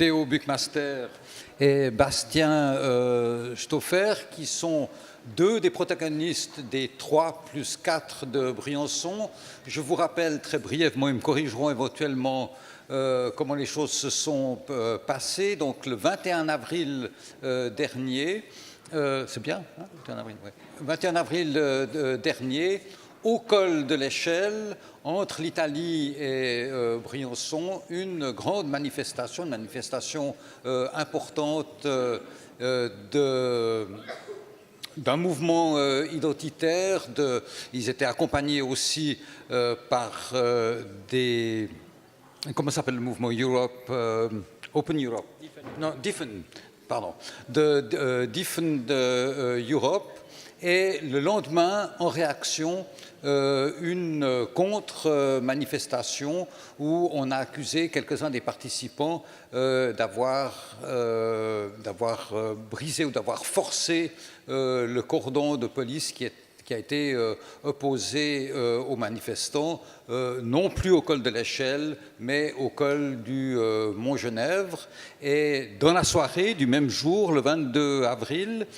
Théo Buckmaster et Bastien Stauffer, qui sont deux des protagonistes des 3 + 4 de Briançon. Je vous rappelle très brièvement, ils me corrigeront éventuellement, comment les choses se sont passées. Donc le 21 avril dernier, c'est bien, hein, 21 avril, ouais. 21 avril dernier, au col de l'Échelle, entre l'Italie et Briançon, une grande manifestation, importante d'un mouvement identitaire. Ils étaient accompagnés aussi par des... Comment s'appelle le mouvement Europe, Open Europe? Non, Defend, pardon. Defend Europe. Et le lendemain, en réaction, une contre-manifestation où on a accusé quelques-uns des participants d'avoir brisé ou d'avoir forcé le cordon de police qui a été opposé aux manifestants, non plus au col de l'Échelle, mais au col du Mont-Genèvre. Et dans la soirée du même jour, le 22 avril,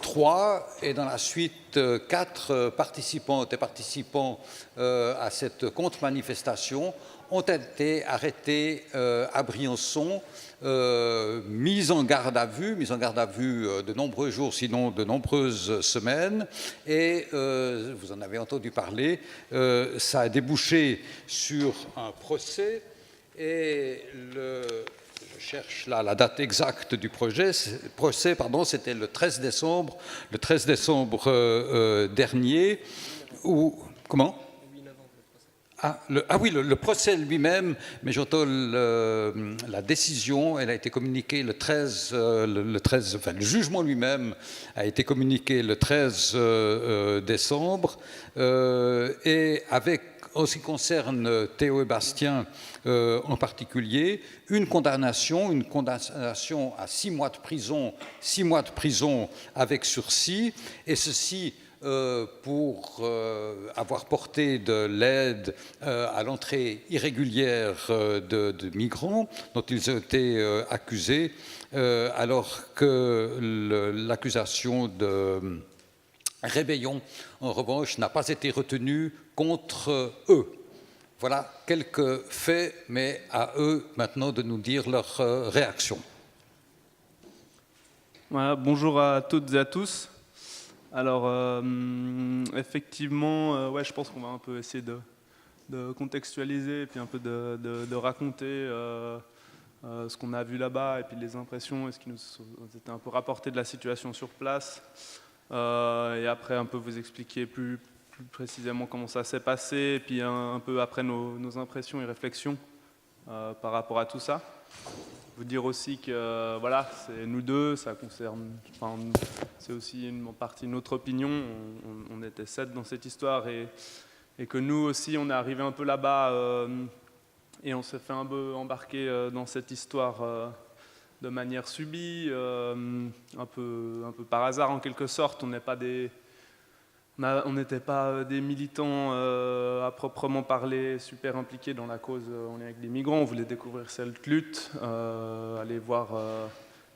3 et dans la suite 4 participantes et participants à cette contre-manifestation ont été arrêtés à Briançon, mis en garde à vue de nombreux jours, sinon de nombreuses semaines. Et vous en avez entendu parler, ça a débouché sur un procès. Et je cherche là la date exacte du procès, c'était le 13 décembre dernier. Comment ? Le procès lui-même, mais j'entends la décision, elle a été communiquée le 13, enfin le jugement lui-même a été communiqué le 13 décembre, et avec, en ce qui concerne Théo et Bastien en particulier, une condamnation à 6 mois de prison avec sursis, et ceci pour avoir porté de l'aide à l'entrée irrégulière de migrants dont ils ont été accusés, alors que l'accusation de rébellion, en revanche, n'a pas été retenue contre eux. Voilà quelques faits, mais à eux maintenant de nous dire leur réaction. Voilà, bonjour à toutes et à tous. Alors, effectivement, je pense qu'on va un peu essayer de contextualiser et puis un peu de raconter ce qu'on a vu là-bas et puis les impressions et ce qui nous était un peu rapporté de la situation sur place. Et après, un peu vous expliquer plus précisément comment ça s'est passé et puis un peu après nos impressions et réflexions par rapport à tout ça. Vous dire aussi que voilà, c'est nous deux, ça concerne, enfin, c'est aussi en partie notre opinion. On était 7 dans cette histoire et que nous aussi, on est arrivé un peu là-bas et on s'est fait un peu embarquer dans cette histoire de manière subie, un peu par hasard en quelque sorte. On n'était pas des militants à proprement parler, super impliqués dans la cause en lien avec les migrants. On voulait découvrir cette lutte, aller voir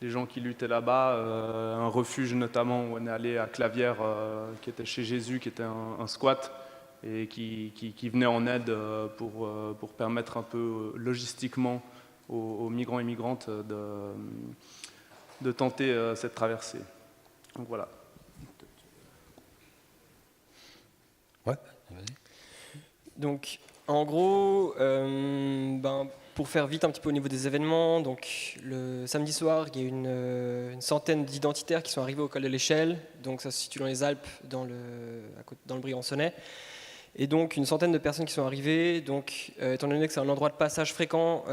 les gens qui luttaient là-bas, un refuge notamment où on est allé à Clavière, qui était chez Jésus, qui était un squat, et qui venait en aide pour permettre un peu logistiquement aux migrants et migrantes de tenter cette traversée. Donc voilà. Donc, en gros, pour faire vite un petit peu au niveau des événements, donc le samedi soir, il y a une centaine d'identitaires qui sont arrivés au col de l'Échelle. Donc, ça se situe dans les Alpes, dans le Briançonnais. Et donc, une centaine de personnes qui sont arrivées. Donc, étant donné que c'est un endroit de passage fréquent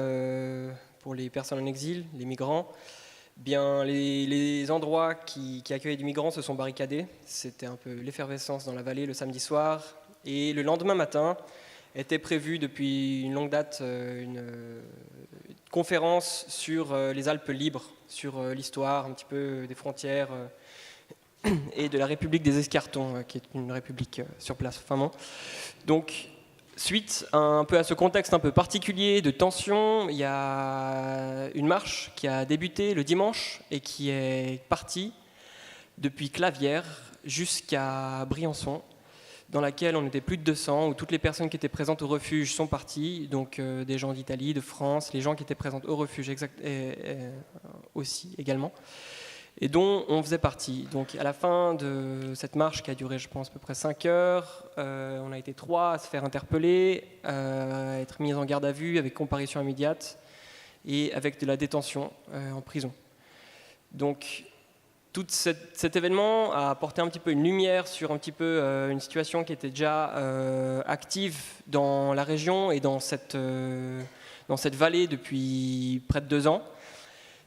pour les personnes en exil, les migrants, bien, les endroits qui accueillent des migrants se sont barricadés. C'était un peu l'effervescence dans la vallée le samedi soir. Et le lendemain matin était prévue depuis une longue date une conférence sur les Alpes libres, sur l'histoire un petit peu des frontières et de la République des Escartons, qui est une république sur place. Enfin bon. Donc suite un peu à ce contexte un peu particulier de tension, il y a une marche qui a débuté le dimanche et qui est partie depuis Clavières jusqu'à Briançon, dans laquelle on était plus de 200, où toutes les personnes qui étaient présentes au refuge sont parties, donc des gens d'Italie, de France, les gens qui étaient présents au refuge aussi également, et dont on faisait partie. Donc à la fin de cette marche qui a duré, je pense, à peu près 5 heures, on a été 3 à se faire interpeller, à être mis en garde à vue avec comparution immédiate et avec de la détention en prison. Donc tout cet événement a apporté un petit peu une lumière sur un petit peu une situation qui était déjà active dans la région et dans cette vallée depuis près de 2 ans.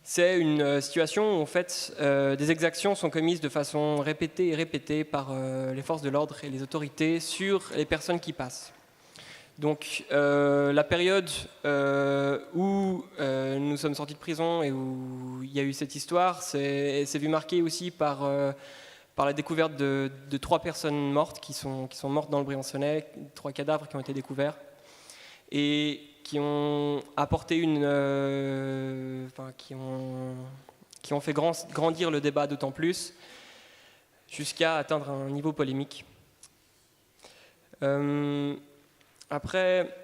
C'est une situation où en fait, des exactions sont commises de façon répétée et répétée par les forces de l'ordre et les autorités sur les personnes qui passent. Donc la période où nous sommes sortis de prison et où il y a eu cette histoire, s'est vu marquée aussi par la découverte de 3 personnes mortes qui sont mortes dans le Briançonnais, 3 cadavres qui ont été découverts et qui ont apporté qui ont fait grandir le débat d'autant plus jusqu'à atteindre un niveau polémique. Après,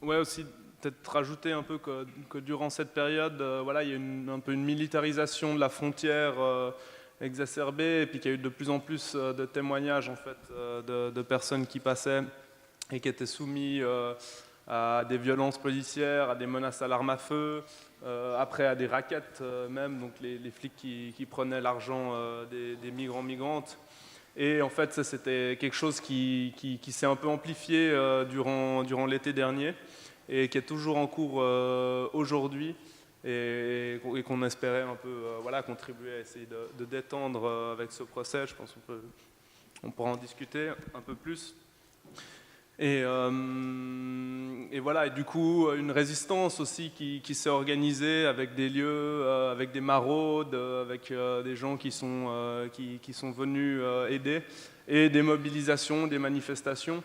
ouais, aussi peut-être rajouter un peu que durant cette période, voilà, il y a un peu une militarisation de la frontière exacerbée, et puis qu'il y a eu de plus en plus de témoignages en fait de personnes qui passaient et qui étaient soumis à des violences policières, à des menaces à l'arme à feu, après à des rackets même, donc les flics qui prenaient l'argent des migrants migrantes. Et en fait, ça, c'était quelque chose qui s'est un peu amplifié durant l'été dernier et qui est toujours en cours aujourd'hui et qu'on espérait un peu contribuer à essayer de détendre avec ce procès. Je pense qu'on pourra en discuter un peu plus. Et voilà, et du coup, une résistance aussi qui s'est organisée avec des lieux, avec des maraudes, avec des gens qui sont venus aider, et des mobilisations, des manifestations.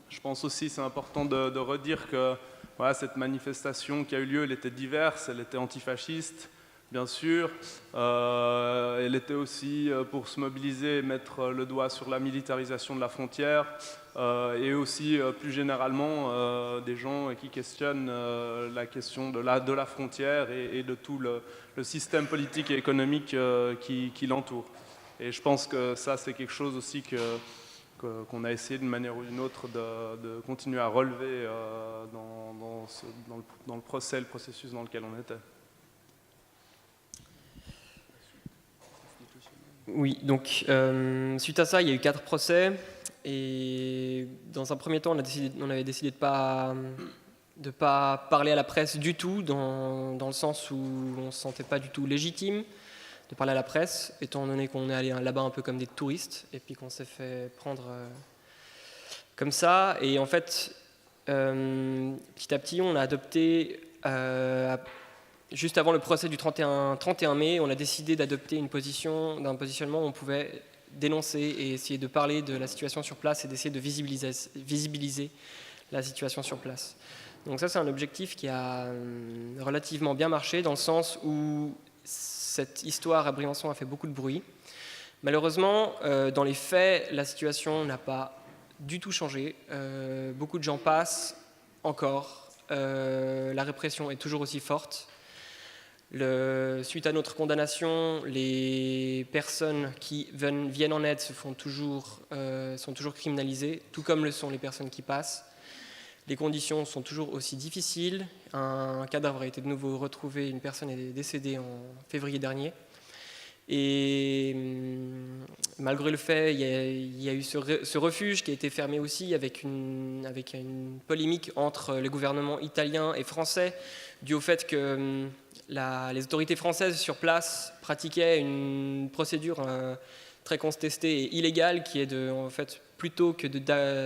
Je pense aussi, c'est important de redire que voilà, cette manifestation qui a eu lieu, elle était diverse, elle était antifasciste, bien sûr. Elle était aussi pour se mobiliser et mettre le doigt sur la militarisation de la frontière, et aussi plus généralement des gens qui questionnent la question de la frontière et de tout le système politique et économique qui l'entoure. Et je pense que ça, c'est quelque chose aussi qu'on a essayé d'une manière ou d'une autre de continuer à relever dans le processus dans lequel on était. Oui, donc suite à ça, il y a eu 4 procès. Et dans un premier temps, on avait décidé de pas parler à la presse du tout, dans le sens où on ne se sentait pas du tout légitime de parler à la presse, étant donné qu'on est allé là-bas un peu comme des touristes, et puis qu'on s'est fait prendre comme ça. Et en fait, petit à petit, on a adopté, juste avant le procès du 31 mai, on a décidé d'adopter d'un positionnement où on pouvait dénoncer et essayer de parler de la situation sur place et d'essayer de visibiliser la situation sur place. Donc ça, c'est un objectif qui a relativement bien marché, dans le sens où cette histoire à Briançon a fait beaucoup de bruit. Malheureusement, dans les faits, la situation n'a pas du tout changé. Beaucoup de gens passent encore. La répression est toujours aussi forte. Suite à notre condamnation, les personnes qui viennent en aide sont toujours criminalisées, tout comme le sont les personnes qui passent. Les conditions sont toujours aussi difficiles. Un cadavre a été de nouveau retrouvé, une personne est décédée en février dernier. Et malgré le fait, il y a eu ce refuge qui a été fermé aussi avec une polémique entre les gouvernements italiens et français, dû au fait que les autorités françaises sur place pratiquaient une procédure très contestée et illégale, qui est en fait, plutôt que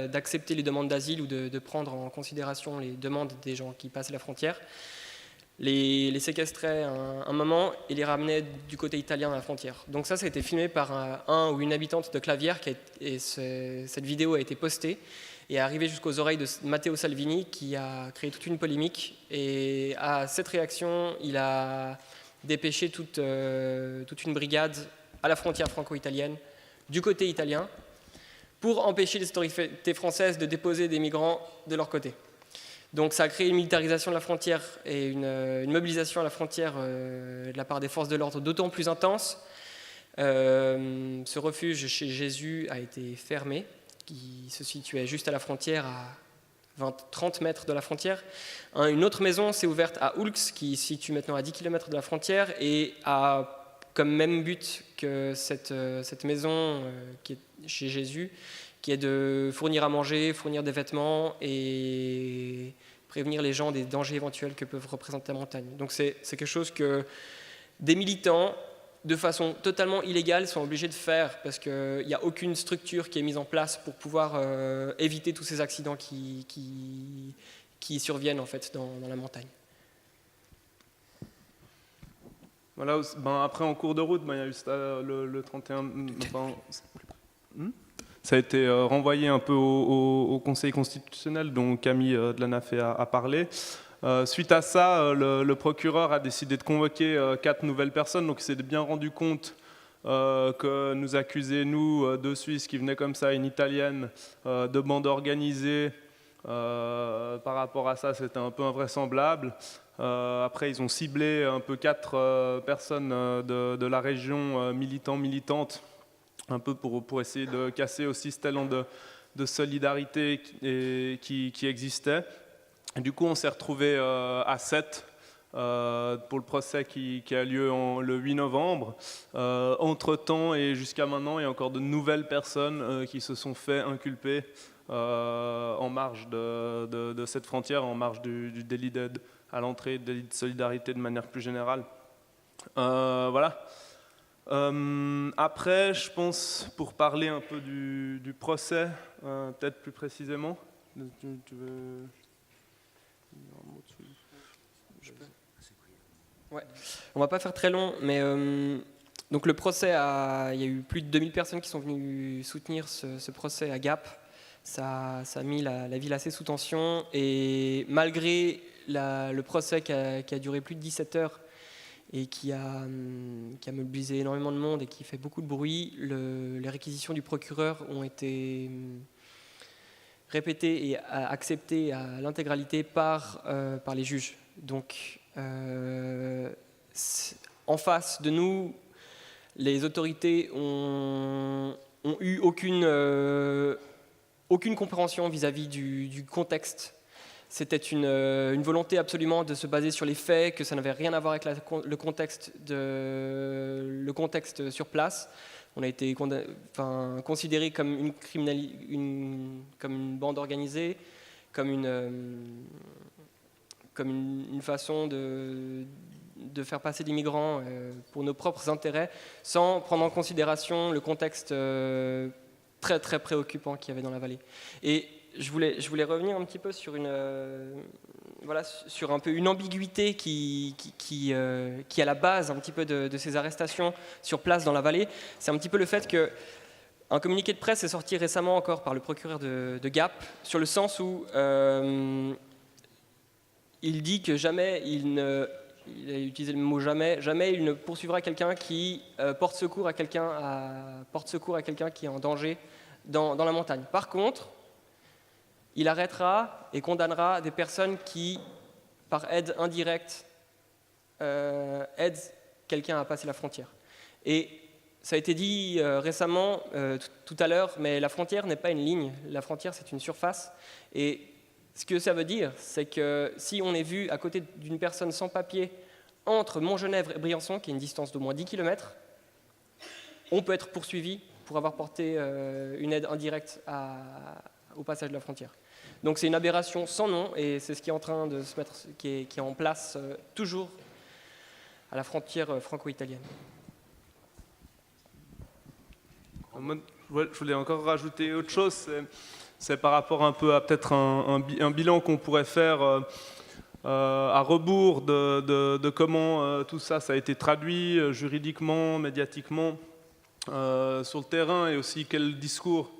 d'accepter les demandes d'asile ou de prendre en considération les demandes des gens qui passent la frontière, les séquestraient un moment et les ramenaient du côté italien à la frontière. Donc ça a été filmé par un ou une habitante de Clavière et cette vidéo a été postée et est arrivée jusqu'aux oreilles de Matteo Salvini qui a créé toute une polémique. Et à cette réaction, il a dépêché toute une brigade à la frontière franco-italienne du côté italien pour empêcher les autorités françaises de déposer des migrants de leur côté. Donc ça a créé une militarisation de la frontière et une mobilisation à la frontière de la part des forces de l'ordre d'autant plus intense. Ce refuge chez Jésus a été fermé, qui se situait juste à la frontière, à 20-30 mètres de la frontière. Une autre maison s'est ouverte à Oulx, qui se situe maintenant à 10 km de la frontière, et a comme même but que cette maison qui est chez Jésus, qui est de fournir à manger, fournir des vêtements et prévenir les gens des dangers éventuels que peuvent représenter la montagne. Donc c'est quelque chose que des militants, de façon totalement illégale, sont obligés de faire parce qu'il n'y a aucune structure qui est mise en place pour pouvoir éviter tous ces accidents qui surviennent en fait dans la montagne. Voilà, après, en cours de route, il y a eu le 31... Ça a été renvoyé un peu au Conseil constitutionnel, dont Camille Dlanafé a parlé. Suite à ça, le procureur a décidé de convoquer 4 nouvelles personnes. Donc il s'est bien rendu compte que nous accusait, nous, 2 Suisses qui venaient comme ça, une Italienne, de bande organisée. Par rapport à ça, c'était un peu invraisemblable. Après, ils ont ciblé un peu 4 personnes de la région, militantes, un peu pour essayer de casser aussi cet élan de solidarité qui existait. Et du coup, on s'est retrouvé à 7 pour le procès qui a lieu le 8 novembre. Entre-temps et jusqu'à maintenant, il y a encore de nouvelles personnes qui se sont fait inculper en marge de cette frontière, en marge du délit d'aide à l'entrée, délit de solidarité de manière plus générale. Voilà. Après, je pense, pour parler un peu du procès, peut-être plus précisément, tu veux... Ouais. On va pas faire très long, mais donc le procès, il y a eu plus de 2000 personnes qui sont venues soutenir ce procès à Gap. Ça a mis la ville assez sous tension, et malgré le procès qui a duré plus de 17 heures et qui a mobilisé énormément de monde et qui fait beaucoup de bruit, les réquisitions du procureur ont été répétées et acceptées à l'intégralité par les juges. Donc, en face de nous, les autorités ont eu aucune compréhension vis-à-vis du contexte. C'était une volonté absolument de se baser sur les faits, que ça n'avait rien à voir avec le contexte sur place. On a été considéré comme comme une bande organisée, comme une façon de faire passer des migrants pour nos propres intérêts, sans prendre en considération le contexte très très préoccupant qu'il y avait dans la vallée. Et je voulais revenir un petit peu sur sur un peu une ambiguïté qui est à la base un petit peu de ces arrestations sur place dans la vallée. C'est un petit peu le fait que un communiqué de presse est sorti récemment encore par le procureur de Gap, sur le sens où il dit que jamais il a utilisé le mot jamais il ne poursuivra quelqu'un qui porte secours à quelqu'un qui est en danger dans la montagne. Par contre, il arrêtera et condamnera des personnes qui, par aide indirecte, aident quelqu'un à passer la frontière. Et ça a été dit récemment, tout à l'heure, mais la frontière n'est pas une ligne, la frontière c'est une surface. Et ce que ça veut dire, c'est que si on est vu à côté d'une personne sans papier entre Montgenèvre et Briançon, qui est une distance d'au moins 10 km, on peut être poursuivi pour avoir porté une aide indirecte au passage de la frontière. Donc c'est une aberration sans nom, et c'est ce qui est en train de se mettre, qui est en place toujours à la frontière franco-italienne. Moi, je voulais encore rajouter autre chose, c'est par rapport un peu à peut-être un bilan qu'on pourrait faire à rebours de comment tout ça, ça a été traduit juridiquement, médiatiquement, sur le terrain, et aussi quel discours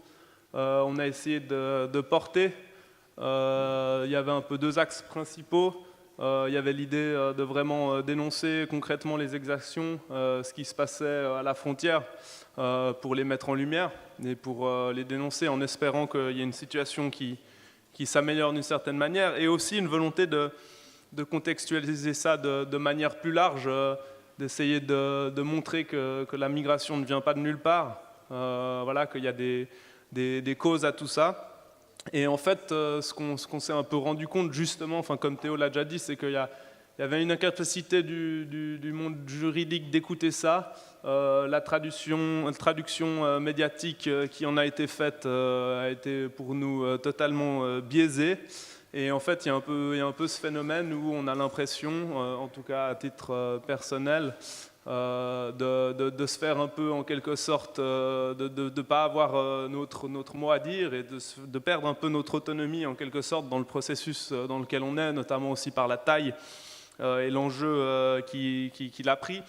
on a essayé de porter. Il y avait un peu deux axes principaux. Il y avait l'idée de vraiment dénoncer concrètement les exactions, ce qui se passait à la frontière, pour les mettre en lumière et pour les dénoncer en espérant qu'il y ait une situation qui s'améliore d'une certaine manière, et aussi une volonté de contextualiser ça de manière plus large, d'essayer de montrer que la migration ne vient pas de nulle part, voilà, qu'il y a des causes à tout ça. Et en fait, ce qu'on s'est un peu rendu compte, justement, enfin, comme Théo l'a déjà dit, c'est qu'il y avait une incapacité du monde juridique d'écouter ça. La traduction médiatique qui en a été faite a été pour nous totalement biaisée. Et en fait, il y a un peu ce phénomène où on a l'impression, en tout cas à titre personnel, de se faire un peu en quelque sorte, de ne pas avoir notre mot à dire, et de perdre un peu notre autonomie en quelque sorte dans le processus dans lequel on est, notamment aussi par la taille et l'enjeu qu'il a pris,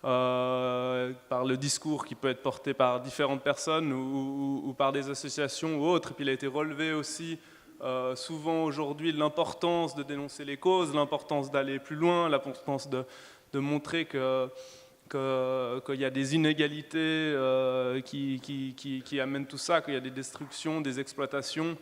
par le discours qui peut être porté par différentes personnes ou par des associations ou autres. Et puis il a été relevé aussi souvent aujourd'hui l'importance de dénoncer les causes, l'importance d'aller plus loin, l'importance de montrer qu'il y a des inégalités qui amènent tout ça, qu'il y a des destructions, des exploitations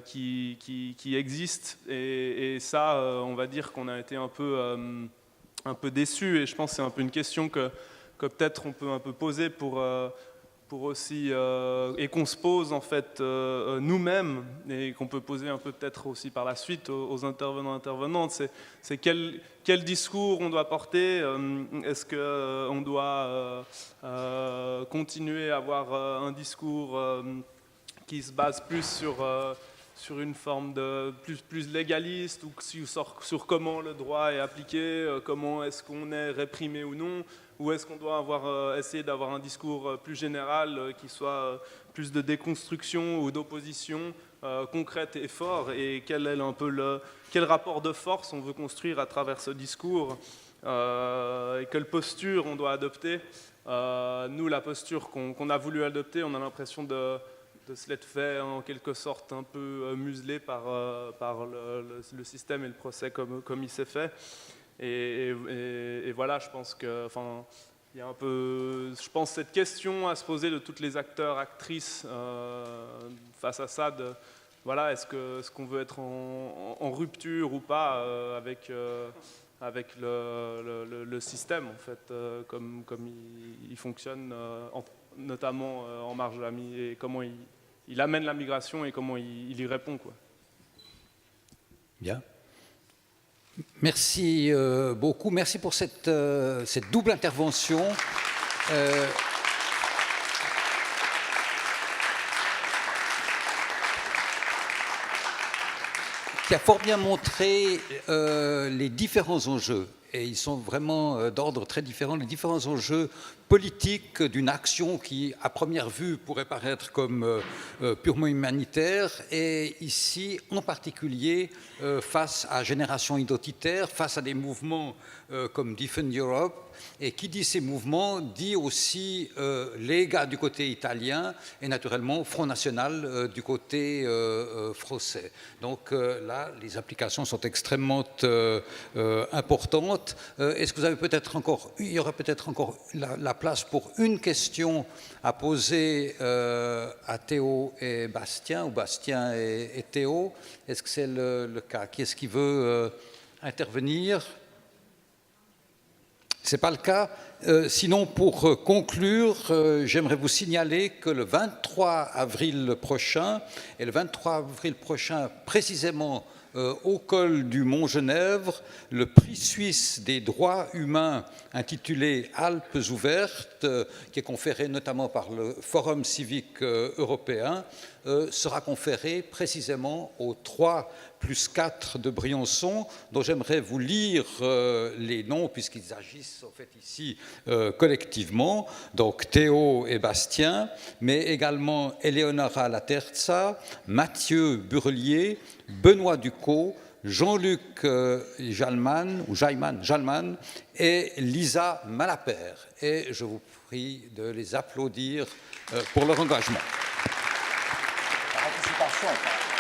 qui existent. Et ça, on va dire qu'on a été un peu déçus. Et je pense que c'est un peu une question que peut-être on peut un peu poser pour aussi, et qu'on se pose en fait nous-mêmes, et qu'on peut poser un peu peut-être aussi par la suite aux intervenantes, c'est quel discours on doit porter. Est-ce qu'on doit continuer à avoir un discours qui se base plus sur une forme de plus légaliste, ou sur comment le droit est appliqué, comment est-ce qu'on est réprimé ou non, ou est-ce qu'on doit essayer d'avoir un discours plus général qui soit plus de déconstruction ou d'opposition concrète et fort, et quel rapport de force on veut construire à travers ce discours, et quelle posture on doit adopter. Nous, la posture qu'on a voulu adopter, on a l'impression de se l'être fait en quelque sorte un peu muselé par le système et le procès comme il s'est fait. Et voilà, je pense que, enfin, il y a un peu, je pense, cette question à se poser de tous les acteurs, actrices face à ça. Voilà, est-ce qu'on veut être en rupture ou pas avec le système, en fait, comme il fonctionne, notamment en marge de la migration, et comment il amène la migration et comment il y répond, quoi. Bien. Merci beaucoup. Merci pour cette double intervention. Qui a fort bien montré les différents enjeux. Et ils sont vraiment d'ordre très différent, les différents enjeux politiques d'une action qui, à première vue, pourrait paraître comme purement humanitaire, et ici, en particulier, face à Génération Identitaire, face à des mouvements comme Defend Europe. Et qui dit ces mouvements dit aussi Lega du côté italien et naturellement Front National du côté français. Donc là, les applications sont extrêmement importantes. Est-ce que vous avez peut-être encore, il y aurait peut-être encore la place pour une question à poser à Théo et Bastien, ou Bastien et Théo? Est-ce que c'est le cas? Qui est-ce qui veut intervenir? Ce n'est pas le cas. Sinon, pour conclure, j'aimerais vous signaler que le 23 avril prochain, et le 23 avril prochain précisément au col du Mont-Genèvre, le prix suisse des droits humains intitulé Alpes ouvertes, qui est conféré notamment par le Forum civique européen, sera conféré précisément aux 3+4 de Briançon, dont j'aimerais vous lire les noms, puisqu'ils agissent en fait ici collectivement, donc Théo et Bastien, mais également Eleonora Laterza, Mathieu Burlier, Benoît Ducot, Jean-Luc Jalman et Lisa Malapert. Et je vous prie de les applaudir pour leur engagement. La participation.